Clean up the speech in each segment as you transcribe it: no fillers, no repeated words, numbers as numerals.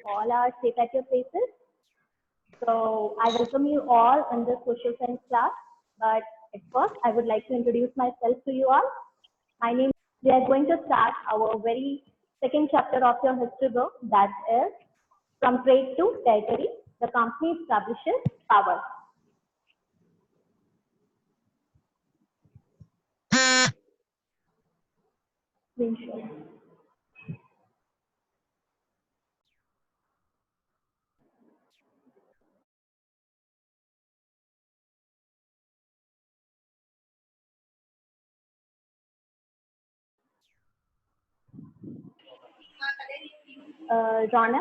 all are safe at your places. So I welcome you all in this social science class. But at first, I would like to introduce myself to you all. My name. We are going to start our very second chapter of your history book, that is From Trade to Territory. The company establishes power. Rona?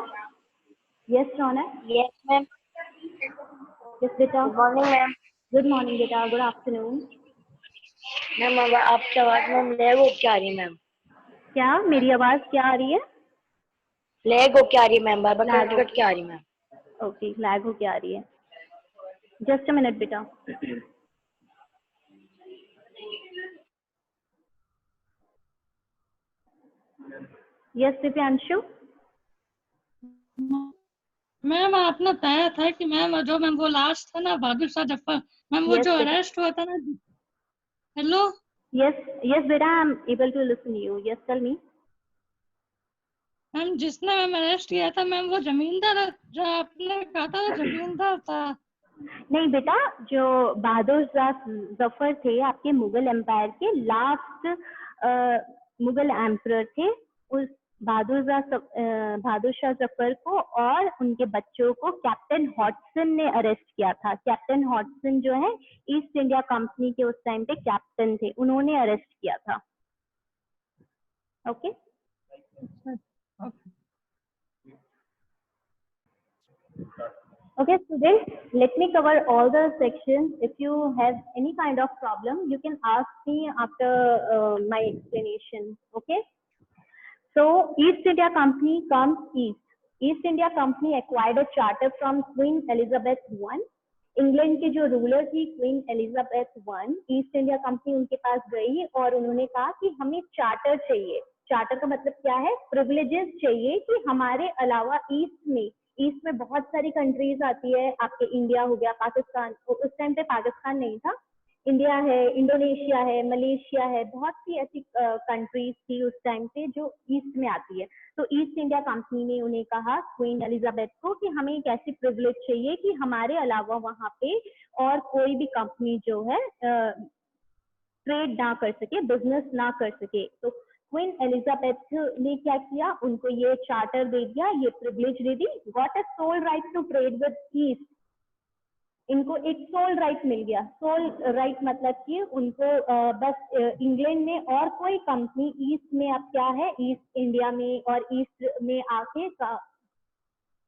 Yes, Rona? Yes, ma'am. Yes, beta. Good morning, ma'am. Good morning, beta. Good afternoon. Ma'am अब आपकी आवाज में lag हो क्या आ रही है ma'am? क्या मेरी आवाज क्या आ रही है? लैग हो क्या आ रही है मैम? बार-बार Lag कट क्या आ रही है मैम? ओके, लैग हो क्या आ रही है? जस्ट अ मिनट बेटा. यस दिव्यांशु. मैम आपने बताया था कि मैम जो मैम वो लास्ट था ना बहादुर शाह जफर मैम वो Yes, जो बेटा. अरेस्ट हुआ था ना. हेलो. Yes बेटा, I am able to listen you. Yes tell me. Ma'am जिसने मैम अरेस्ट किया था मैम वो जमींदार जो आपने कहा था वो जमींदार था. नहीं बेटा, जो बहादुर शाह जफर थे आपके मुगल एम्पायर के लास्ट मुगल एम्परर थे. उस बहादुर शाह जफर को और उनके बच्चों को कैप्टन हॉटसन ने अरेस्ट किया था. कैप्टन हॉटसन जो है ईस्ट इंडिया कंपनी के उस टाइम पे कैप्टन थे, उन्होंने अरेस्ट किया था. Okay. Okay, students, let me cover all the sections. If you have any kind of problem, you can ask me after my explanation. Okay. So, East India Company comes east. East India Company acquired a charter from Queen Elizabeth I. England की जो ruler थी queen Elizabeth one, east India company उनके पास गई और उन्होंने कहा कि हमें चार्टर चाहिए. चार्टर का मतलब क्या है? प्रिविलेजेस चाहिए कि हमारे अलावा ईस्ट में बहुत सारी कंट्रीज आती है. आपके इंडिया हो गया, पाकिस्तान, उस टाइम पे पाकिस्तान नहीं था, इंडिया है, इंडोनेशिया है, मलेशिया है, बहुत सी ऐसी कंट्रीज थी उस टाइम पे जो ईस्ट में आती है. तो ईस्ट इंडिया कंपनी ने उन्हें कहा, क्वीन एलिजाबेथ को, कि हमें एक ऐसी प्रिविलेज चाहिए कि हमारे अलावा वहां पे और कोई भी कंपनी जो है ट्रेड ना कर सके, बिजनेस ना कर सके. तो क्वीन एलिजाबेथ ने क्या किया, उनको ये चार्टर दे दिया, ये प्रिविलेज दे दी. Got a sole right to trade with east. इनको एक सोल राइट मिल गया. सोल राइट मतलब कि उनको बस इंग्लैंड में और कोई कंपनी ईस्ट में अब क्या है, ईस्ट इंडिया में और ईस्ट में आके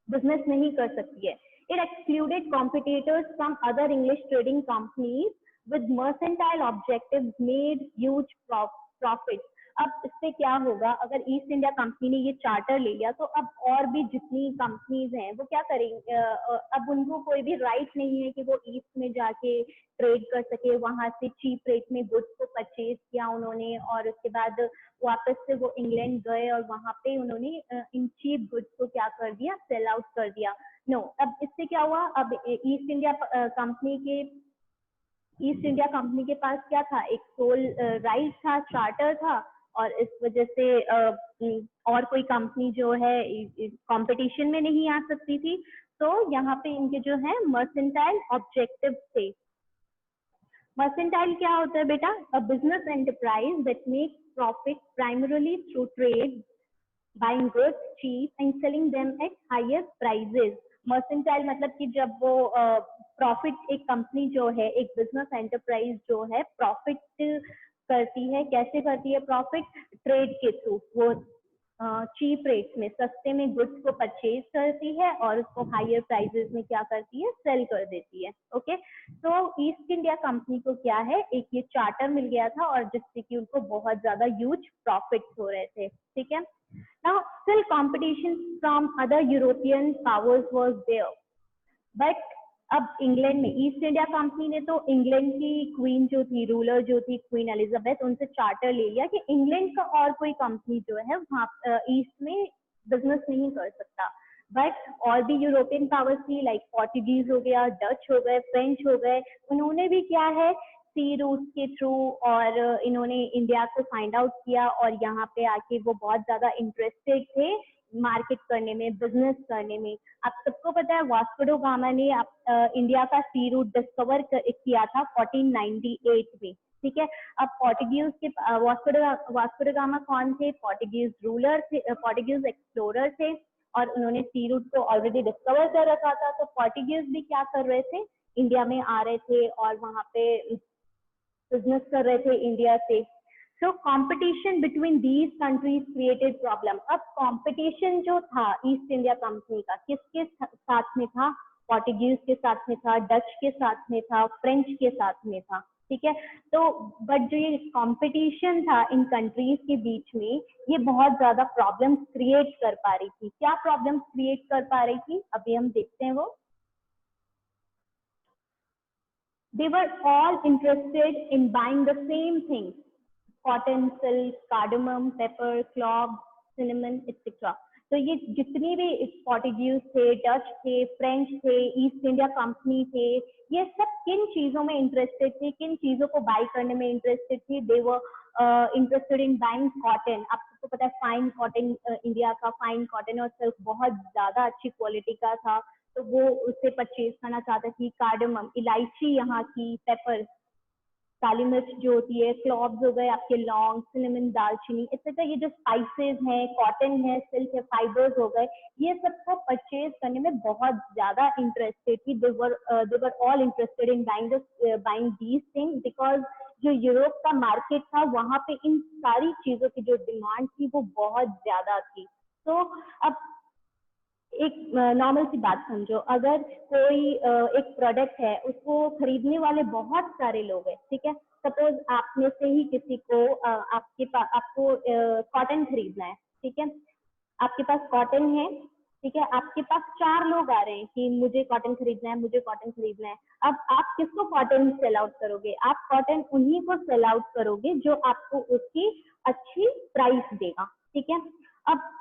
बिजनेस नहीं कर सकती है. It excluded competitors from other English trading companies with mercantile objectives made huge profits. अब इससे क्या होगा, अगर ईस्ट इंडिया कंपनी ने ये चार्टर ले लिया तो अब और भी जितनी कंपनीज हैं वो क्या करेंगे, अब उनको कोई भी राइट नहीं है कि वो ईस्ट में जाके ट्रेड कर सके. वहां से चीप रेट में गुड्स को परचेज किया उन्होंने और उसके बाद वापस से वो इंग्लैंड गए और वहां पे उन्होंने इन चीप गुड्स को क्या कर दिया, सेल आउट कर दिया. नो, अब इससे क्या हुआ, अब ईस्ट इंडिया कंपनी के पास क्या था, एक सोल राइट था, चार्टर था, और इस वजह से और कोई कंपनी जो है कंपटीशन में नहीं आ सकती थी. तो यहाँ पे इनके जो है मर्सेंटाइल ऑब्जेक्टिव थे. मर्सेंटाइल क्या होता है बेटा? A business enterprise that makes profit primarily through trade, buying goods cheap and selling them at higher prices. Mercantile मतलब कि जब वो प्रॉफिट, एक कंपनी जो है, एक बिजनेस एंटरप्राइज जो है प्रॉफिट करती है. कैसे करती है प्रॉफिट? ट्रेड के थ्रू. वो चीप रेट्स में, सस्ते में गुड्स को परचेज करती है और उसको हायर प्राइजेस में क्या करती है, सेल कर देती है. ओके. तो ईस्ट इंडिया कंपनी को क्या है, एक ये चार्टर मिल गया था और जिससे कि उनको बहुत ज्यादा ह्यूज प्रॉफिट्स हो रहे थे. ठीक है. Now, still competition from other European powers was there, but अब इंग्लैंड में ईस्ट इंडिया कंपनी ने तो इंग्लैंड की क्वीन जो थी, रूलर जो थी क्वीन एलिजाबेथ, उनसे चार्टर ले लिया कि इंग्लैंड का और कोई कंपनी जो है वहाँ ईस्ट में बिजनेस नहीं कर सकता. बट और भी यूरोपियन पावर्स थी, लाइक पोर्टुगीज हो गया, डच हो गए, फ्रेंच हो गए, उन्होंने भी क्या है सी रूट के थ्रू और इन्होंने इंडिया को फाइंड आउट किया और यहाँ पे आके वो बहुत ज्यादा इंटरेस्टेड थे मार्केट करने में, बिजनेस करने में। आप सबको पता है वास्को ड गामा ने इंडिया का सी रूट डिस्कवर किया था 1498 में, ठीक है। अब पोर्टुगीज के वास्को ड गामा कौन थे? पोर्टुगीज रूलर थे, पोर्टुगीज एक्सप्लोरर थे और उन्होंने सी रूट को ऑलरेडी डिस्कवर कर रखा था। तो पोर्टुगीज भी क्या कर रहे थे, इंडिया में आ रहे थे और वहां पे बिजनेस कर रहे थे इंडिया से। So competition between these countries created problem. अब कॉम्पिटिशन जो था ईस्ट इंडिया कंपनी का किसके साथ में था? पोर्टुगीज के साथ में था, डच के साथ में था, फ्रेंच के साथ में था, ठीक है। तो बट जो ये कंपटीशन था इन कंट्रीज के बीच में, ये बहुत ज्यादा प्रॉब्लम्स क्रिएट कर पा रही थी। क्या प्रॉब्लम्स क्रिएट कर पा रही थी, अभी हम देखते हैं वो। They were all interested in buying the same things: cotton, silk, cardamom, pepper, cloves, cinnamon, etc. तो ये जितनी भी पोर्टुगीज थे, डच थे, फ्रेंच थे, ईस्ट इंडिया कंपनी थे, ये सब किन चीजों में इंटरेस्टेड थे, किन चीजों को बाय करने में इंटरेस्टेड थे? They were interested in buying cotton. आपको पता है फाइन कॉटन, इंडिया का फाइन कॉटन और सिल्क बहुत ज्यादा अच्छी क्वालिटी का था, तो वो उसे परचेज करना चाहते थे। कार्डमम, इलायची यहाँ की, पेपर, काली मिर्च जो होती है, क्लॉव्स हो गए आपके, लौंग, सिनेमन, दालचीनी, एक्सेट्रा, ये जो स्पाइसेस हैं, कॉटन है, सिल्क है, फाइबर्स हो गए, ये सबको परचेज करने में बहुत ज्यादा इंटरेस्टेड थी। They were all interested in buying these things because जो यूरोप का मार्केट था वहां पे इन सारी चीजों की जो डिमांड थी वो बहुत ज्यादा थी। तो अब एक नॉर्मल सी बात समझो, अगर कोई एक प्रोडक्ट है, उसको खरीदने वाले बहुत सारे लोग हैं, ठीक है। सपोज आप में से ही किसी को आपको कॉटन खरीदना है, ठीक है। आपके पास कॉटन है, ठीक है। आपके पास 4 लोग आ रहे हैं कि मुझे कॉटन खरीदना है, मुझे कॉटन खरीदना है। अब आप किसको कॉटन सेल आउट करोगे? आप कॉटन उन्हीं को सेल आउट करोगे जो आपको उसकी अच्छी प्राइस देगा, ठीक है। अब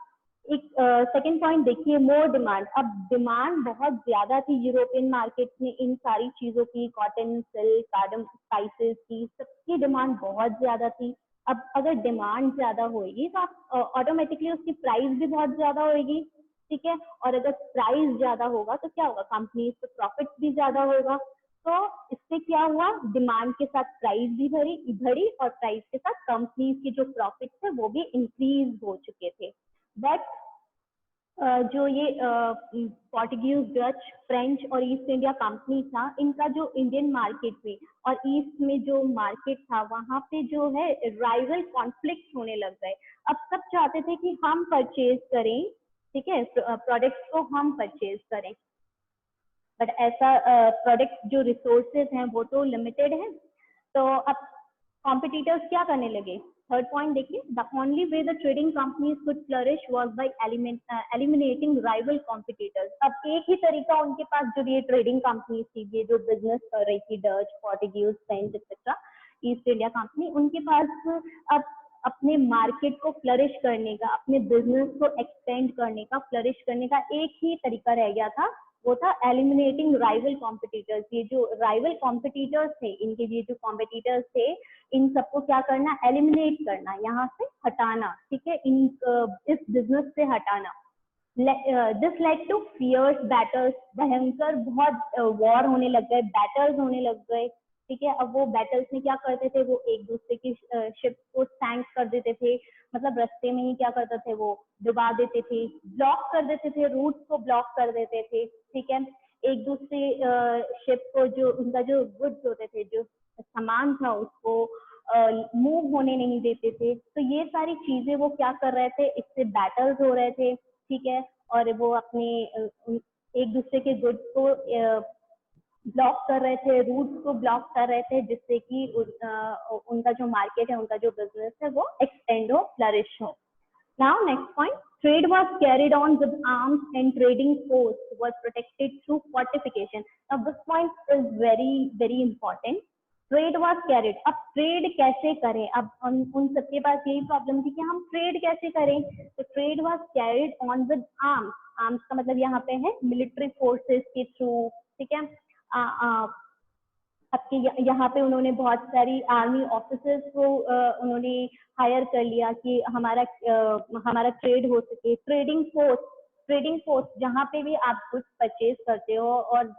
एक सेकेंड पॉइंट देखिए, मोर डिमांड। अब डिमांड बहुत ज्यादा थी यूरोपियन मार्केट में इन सारी चीजों की, कॉटन, सिल्क, कार्डम, स्पाइसेस की, सबकी डिमांड बहुत ज्यादा थी। अब अगर डिमांड ज्यादा होगी तो आप ऑटोमेटिकली उसकी प्राइस भी बहुत ज्यादा होगी, ठीक है। और अगर प्राइस ज्यादा होगा तो क्या होगा, कंपनी को प्रॉफिट भी ज्यादा होगा। तो इससे क्या हुआ, डिमांड के साथ प्राइस भी बढ़ी और प्राइस के साथ कंपनी के जो प्रॉफिट थे वो भी इंक्रीज हो चुके थे। बट जो ये पोर्टुगीज, डच, फ्रेंच और ईस्ट इंडिया कंपनी था, इनका जो इंडियन मार्केट में और ईस्ट में जो मार्केट था वहां पे जो है राइवल कॉन्फ्लिक्ट होने लग गए। अब सब चाहते थे कि हम परचेज करें, ठीक है, प्रोडक्ट्स को हम परचेज करें, बट ऐसा प्रोडक्ट जो रिसोर्सेज हैं वो तो लिमिटेड है। तो अब कॉम्पिटिटर्स क्या करने लगे? थर्ड पॉइंट देखिए, the only way the trading companies could flourish was by eliminating rival competitors. अब एक ही तरीका उनके पास, जो ये ट्रेडिंग कंपनीज थी, ये जो बिजनेस कर रही थी, Dutch, Portuguese, French etcetera, east India company, उनके पास अब अपने मार्केट को फ्लरिश करने का, अपने बिजनेस को एक्सटेंड करने का, फ्लरिश करने का एक ही तरीका रह गया था, वो था एलिमिनेटिंग राइवल कॉम्पिटिटर्स। ये जो राइवल कॉम्पिटिटर्स थे, इनके ये जो कॉम्पिटिटर्स थे, इन सबको क्या करना, एलिमिनेट करना, यहाँ से हटाना, ठीक है, इस बिजनेस से हटाना। This led to fierce battles, भयंकर बहुत वॉर होने लग गए, बैटल्स होने लग गए, ठीक है। अब वो बैटल्स में क्या करते थे, वो एक दूसरे की शिप को सैंक कर देते थे, मतलब रास्ते में ही क्या करते थे, वो डुबा देते थे, ब्लॉक कर देते थे, रूट्स को ब्लॉक कर देते थे, ठीक है। एक दूसरे शिप को, जो उनका जो गुड्स होते थे, जो सामान था, उसको मूव होने नहीं देते थे। तो ये सारी चीजें वो क्या कर रहे थे, इससे बैटल्स हो रहे थे, ठीक है। और वो अपने एक दूसरे के गुड्स को ब्लॉक कर रहे थे, रूट्स को ब्लॉक कर रहे थे, जिससे कि उनका जो मार्केट है, उनका जो बिजनेस है, वो एक्सटेंड हो, फ्लरिश हो। Now next point, trade was carried on with arms and trading posts was protected through fortification. Now this point is very important. Trade was carried. अब ट्रेड कैसे करें, अब उन सबके पास यही प्रॉब्लम थी कि हम ट्रेड कैसे करें। तो trade was carried on with arms. Arms का मतलब यहाँ पे है मिलिट्री फोर्सेस के थ्रू, ठीक है। आपके यहाँ पे उन्होंने बहुत सारी आर्मी ऑफिसर्स को उन्होंने हायर कर लिया कि हमारा ट्रेड हो सके। ट्रेडिंग फोर्स जहाँ पे भी आप गुड्स परचेज करते हो और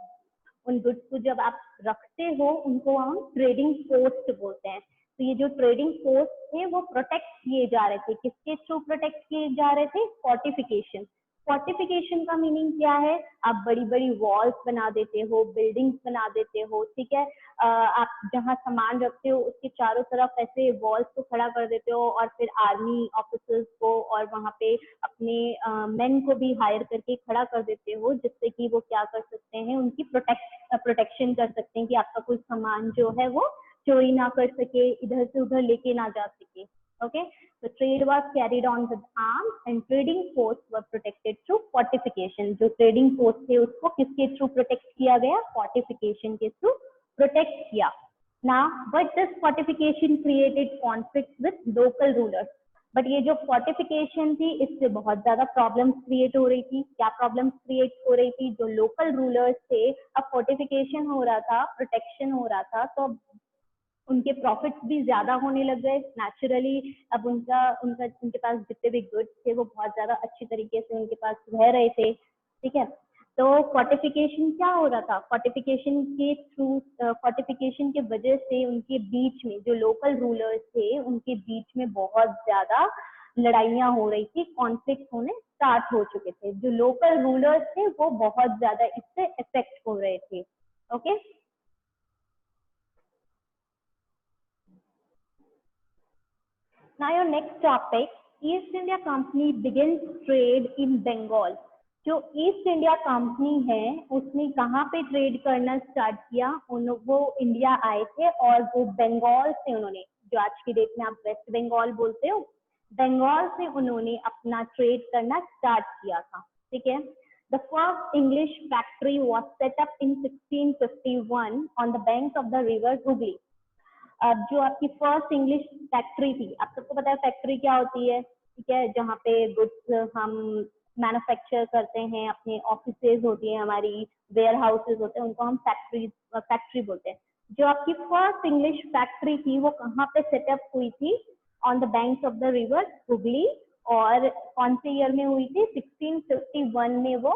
उन गुड्स को जब आप रखते हो उनको हम ट्रेडिंग पोस्ट बोलते हैं। तो ये जो ट्रेडिंग पोस्ट थे वो प्रोटेक्ट किए जा रहे थे, किसके थ्रू प्रोटेक्ट किए जा रहे थे, फोर्टिफिकेशन। फोर्टिफिकेशन का मीनिंग क्या है, आप बड़ी बड़ी वॉल्स बना देते हो, बिल्डिंग्स बना देते हो, ठीक है। आप जहाँ सामान रखते हो उसके चारों तरफ ऐसे वॉल्स को खड़ा कर देते हो और फिर आर्मी ऑफिसर्स को और वहाँ पे अपने मेन को भी हायर करके खड़ा कर देते हो, जिससे कि वो क्या कर सकते हैं, उनकी प्रोटेक्शन कर सकते हैं कि आपका कोई सामान जो है वो चोरी ना कर सके, इधर से उधर लेके ना जा सके। Okay, so trade was carried on with arms and trading posts were protected through fortification। जो trading post थे उसको किसके थ्रू प्रोटेक्ट किया गया, fortification के थ्रू प्रोटेक्ट किया। Now, but this fortification created conflicts with local rulers। But ये जो फोर्टिफिकेशन थी इससे बहुत ज्यादा प्रॉब्लम्स क्रिएट हो रही थी। क्या प्रॉब्लम्स क्रिएट हो रही थी, जो लोकल रूलर्स थे, अब फोर्टिफिकेशन हो रहा था, प्रोटेक्शन हो रहा था, तो उनके प्रॉफिट्स भी ज्यादा होने लग गए नेचुरली। अब उनके पास जितने भी गुड्स थे वो बहुत ज्यादा अच्छी तरीके से उनके पास रह रहे थे, ठीक है। तो फोर्टिफिकेशन क्या हो रहा था, फोर्टिफिकेशन के वजह से उनके बीच में जो लोकल रूलर्स थे उनके बीच में बहुत ज्यादा लड़ाइयाँ हो रही थी, कॉन्फ्लिक्ट होने स्टार्ट हो चुके थे। जो लोकल रूलर्स थे वो बहुत ज्यादा इससे इफेक्ट हो रहे थे। Okay, now your next topic, East India Company begins trade in Bengal। जो ईस्ट इंडिया कंपनी है उसने कहाँ पे ट्रेड करना स्टार्ट किया, वो इंडिया आए थे और वो बंगाल से उन्होंने, जो आज की डेट में आप वेस्ट बंगाल बोलते हो, बंगाल से उन्होंने अपना ट्रेड करना स्टार्ट किया था, ठीक है। The first English factory was set up in 1651 on the banks of the river Hooghly। अब जो आपकी फर्स्ट इंग्लिश फैक्ट्री थी, आप सबको पता है फैक्ट्री क्या होती है, ठीक है, जहाँ पे गुड्स हम मैन्युफैक्चर करते हैं, अपने ऑफिसेज होती है, हमारी वेयर हाउसेज होते हैं, उनको हम फैक्ट्री बोलते हैं। जो आपकी फर्स्ट इंग्लिश फैक्ट्री थी वो कहाँ पे सेटअप हुई थी, on the banks of the river Hooghly. और कौन से ईयर में हुई थी, 1651 में वो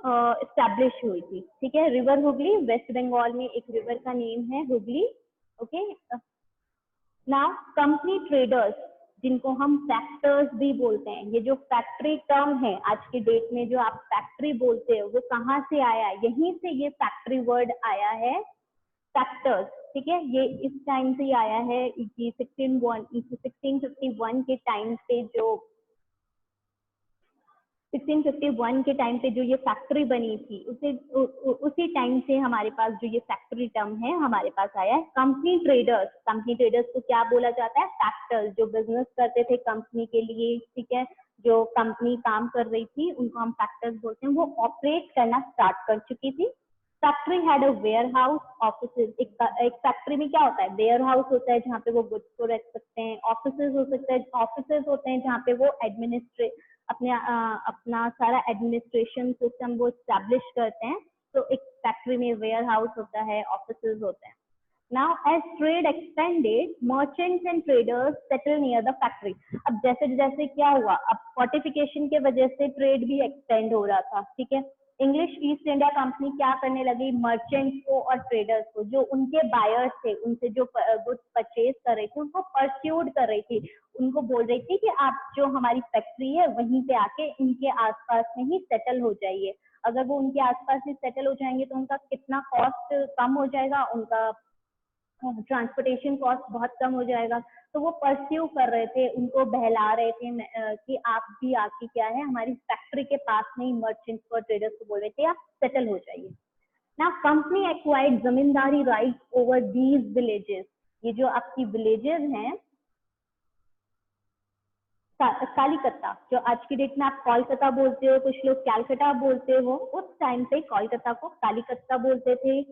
एस्टैब्लिश हुई थी, ठीक है। रिवर हुगली, वेस्ट बंगाल में एक रिवर का नेम है Hooghly. Okay, now company traders, जिनको हम फैक्टर्स भी बोलते हैं, ये जो फैक्ट्री टर्म है आज के डेट में जो आप फैक्ट्री बोलते हो वो कहाँ से आया है, यहीं से ये फैक्ट्री वर्ड आया है, फैक्टर्स, ठीक है। ये इस टाइम से ही आया है कि 1651 के टाइम पे जो 1651 के टाइम पे जो ये फैक्ट्री बनी थी उसी टाइम से हमारे पास जो ये फैक्ट्री टर्म है हमारे पास आया है। कंपनी ट्रेडर्स को क्या बोला जाता है, फैक्टर्स, जो बिजनेस करते थे कंपनी के लिए, ठीक है, जो कंपनी काम कर रही थी उनको हम फैक्टर्स बोलते हैं। वो ऑपरेट करना स्टार्ट कर चुकी थी। Factory had a warehouse, offices. एक फैक्ट्री में क्या होता है, वेयर हाउस होता है जहाँ पे वो गुड्स को रख सकते हैं, ऑफिसेज हो सकते हैं, ऑफिसेज होते हैं जहाँ पे वो अपना सारा एडमिनिस्ट्रेशन सिस्टम वो स्टैब्लिश करते हैं। तो एक फैक्ट्री में वेयर हाउस होता है, ऑफिसेज होते हैं। Now, as trade expanded, merchants and traders settled near the factory। अब जैसे जैसे क्या हुआ, अब फोर्टिफिकेशन के वजह से ट्रेड भी एक्सपेंड हो रहा था, ठीक है। इंग्लिश ईस्ट इंडिया कंपनी क्या करने लगी, मर्चेंट्स को और ट्रेडर्स को, जो उनके बायर्स थे, उनसे जो गुड्स परचेज कर रही थी, उनको परस्यूड कर रही थी, उनको बोल रही थी कि आप जो हमारी फैक्ट्री है वहीं पे आके इनके आसपास में ही सेटल हो जाइए। अगर वो उनके आसपास ही सेटल हो जाएंगे तो उनका कितना कॉस्ट कम हो जाएगा, उनका ट्रांसपोर्टेशन कॉस्ट बहुत कम हो जाएगा। तो वो परस्यू कर रहे थे, उनको बहला रहे थे कि आप भी आके क्या है हमारी फैक्ट्री के पास में ही मर्चेंट्स और ट्रेडर्स को बोल रहे थे आप सेटल हो जाइए। ना company acquired zamindari right over these villages. ये जो आपकी विलेजेस हैं, कालीकत्ता, जो आज की डेट में आप कोलकाता बोलते हो, कुछ लोग कैलकटा बोलते हो, उस टाइम पे कोलकाता को कालीकत्ता बोलते थे।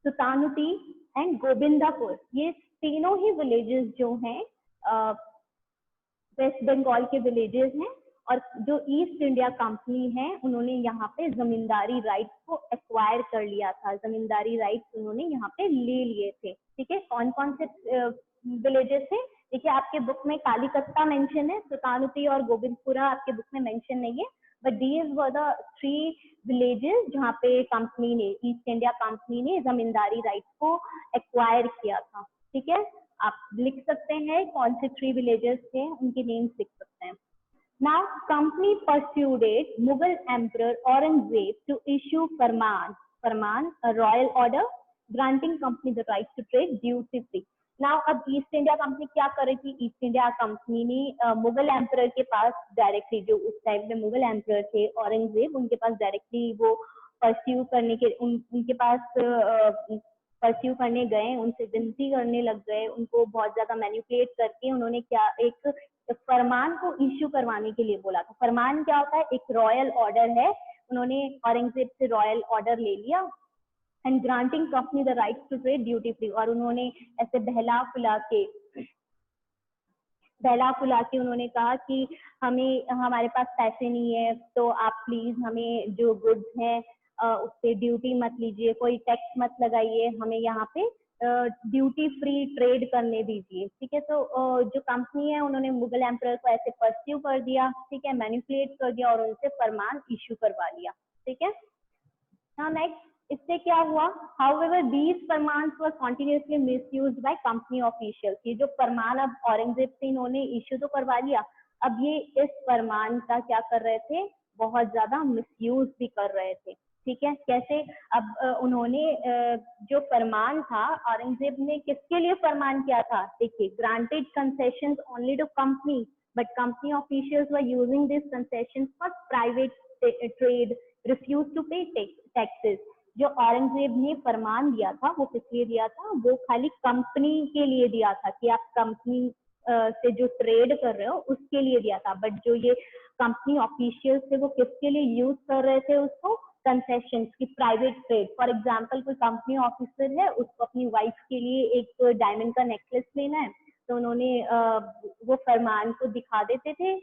सुतानुटी एंड गोविंदापुर, ये तीनों ही विलेजेस जो हैं वेस्ट बंगाल के विलेजेस हैं। और जो ईस्ट इंडिया कंपनी है उन्होंने यहाँ पे जमींदारी राइट्स को एक्वायर कर लिया था, जमींदारी राइट्स उन्होंने यहाँ पे ले लिए थे। ठीक है, कौन कौन से विलेजेस थे? देखिए आपके बुक में कालीकत्ता मेंशन है, सुतानुती और गोविंदपुरा आपके बुक में मेंशन नहीं है, but these were the 3 villages जहाँ पे कंपनी ने, ईस्ट इंडिया कंपनी ने जमींदारी राइट्स को एक्वायर किया था। ठीक है, आप लिख सकते हैं कौन से 3 विलेजेस थे, उनके नेम्स लिख सकते हैं। Now, company persuaded Mughal Emperor Aurangzeb to issue Farman, a royal order granting company the right to trade duty free. Now, अब ईस्ट इंडिया कंपनी क्या कर रही थी? ईस्ट इंडिया कंपनी ने मुगल एम्परर के पास डायरेक्टली, जो उस टाइम में मुगल एम्परर थे औरंगजेब, उनके पास डायरेक्टली वो परस्यू करने के उनके पास परस्यू करने गए, उनसे विनती करने लग गए, उनको बहुत ज्यादा मैनिपुलेट करके उन्होंने क्या एक फरमान को इश्यू करवाने के लिए बोला था। फरमान क्या होता है? एक रॉयल ऑर्डर है। उन्होंने औरंगजेब से रॉयल ऑर्डर ले लिया and granting company the right to trade duty free, और उन्होंने ऐसे बहला फुला के उन्होंने कहा कि हमारे पास पैसे नहीं है, तो आप प्लीज हमें जो गुड्स हैं उस पे ड्यूटी मत लीजिए, कोई टैक्स मत लगाइए, हमें यहाँ पे ड्यूटी फ्री ट्रेड करने दीजिए। ठीक है, तो जो कंपनी है उन्होंने मुगल एम्परर को ऐसे परस्यू कर दिया, ठीक है, मैनिपुलेट कर दिया और उनसे फरमान इश्यू करवा लिया। ठीक है, नाउ नेक्स्ट, इससे क्या हुआ? However these farmans were continuously misused by company officials. ये जो फरमान अब औरंगजेब से इन्होंने इश्यू तो करवा लिया, अब ये इस फरमान का क्या कर रहे थे? बहुत ज्यादा मिसयूज भी कर रहे थे। ठीक है, कैसे? अब उन्होंने जो फरमान था, औरंगजेब ने किसके लिए फरमान किया था? देखिए, granted concessions only to company, but company officials were using this concessions for private trade, refuse to pay taxes. जो औरंगजेब ने फरमान दिया था वो किस लिए दिया था? वो खाली कंपनी के लिए दिया था कि आप कंपनी से जो ट्रेड कर रहे हो उसके लिए दिया था, बट जो ये कंपनी ऑफिशियल्स थे वो किसके लिए यूज कर रहे थे उसको? कंसेशन की प्राइवेट ट्रेड। फॉर एग्जाम्पल, कोई कंपनी ऑफिसर है, उसको अपनी वाइफ के लिए एक डायमंड का नेकलेस लेना है, तो उन्होंने वो फरमान को दिखा देते थे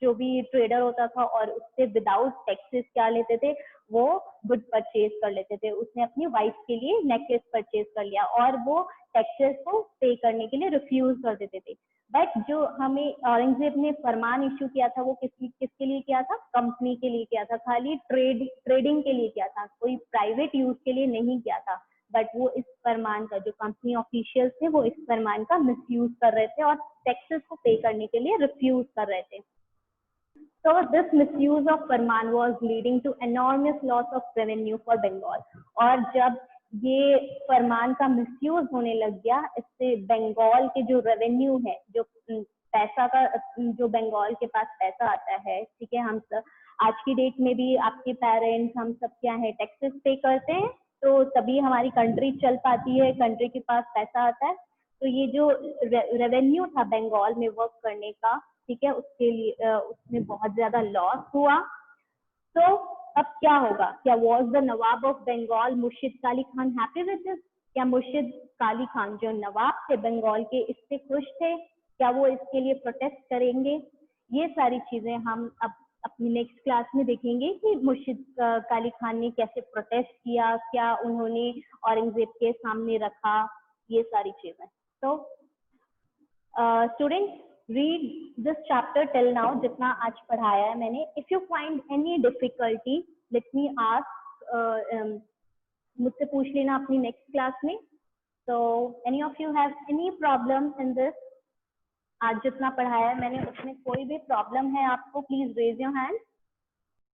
जो भी ट्रेडर होता था, और उससे विदाउट टैक्सेस क्या लेते थे? वो गुड परचेज कर लेते थे। उसने अपनी वाइफ के लिए नेकलेस परचेज कर लिया और वो टैक्सेस को पे करने के लिए रिफ्यूज कर देते थे। बट जो हमें औरंगजेब ने फरमान इश्यू किया था वो किसके लिए किया था? कंपनी के लिए किया था, खाली ट्रेडिंग के लिए किया था, कोई प्राइवेट यूज के लिए नहीं किया था। बट वो इस फरमान का, जो कंपनी ऑफिशियल्स थे वो इस फरमान का मिसयूज कर रहे थे और टैक्सेस को पे करने के लिए रिफ्यूज कर रहे थे। So this misuse of Farman was leading to enormous loss of revenue for Bengal। और जब ये फरमान का मिसयूज होने लग गया, इससे बंगाल के जो रेवेन्यू है, जो पैसा का, जो बंगाल के पास पैसा आता है, ठीक है, हम सब आज की डेट में भी आपके पेरेंट्स, हम सब क्या है, टैक्सेस पे करते हैं, तो तभी हमारी कंट्री चल पाती है, कंट्री के पास पैसा आता है। तो ये जो रेवेन्यू था बंगाल में वर्क करने का, ठीक है, उसके लिए उसमें बहुत ज्यादा लॉस हुआ। तो अब क्या होगा? क्या was the nawab of Bengal Murshid Quli Khan happy with this? क्या मुर्शिद काली खान जो नवाब थे बंगाल के, इससे खुश थे? क्या वो इसके लिए प्रोटेस्ट करेंगे? ये सारी चीजें हम अब अपनी नेक्स्ट क्लास में देखेंगे कि मुर्शिद काली खान ने कैसे प्रोटेस्ट किया, क्या उन्होंने औरंगजेब के सामने रखा, ये सारी चीजें। तो students, read this chapter till now, जितना आज पढ़ाया है मैंने। If you find any difficulty, let me ask, मुझसे पूछ लेना अपनी next class में। So any of you have any problem in this? आज जितना पढ़ाया है मैंने उसमें कोई भी प्रॉब्लम है आपको, प्लीज रेज योर हैंड।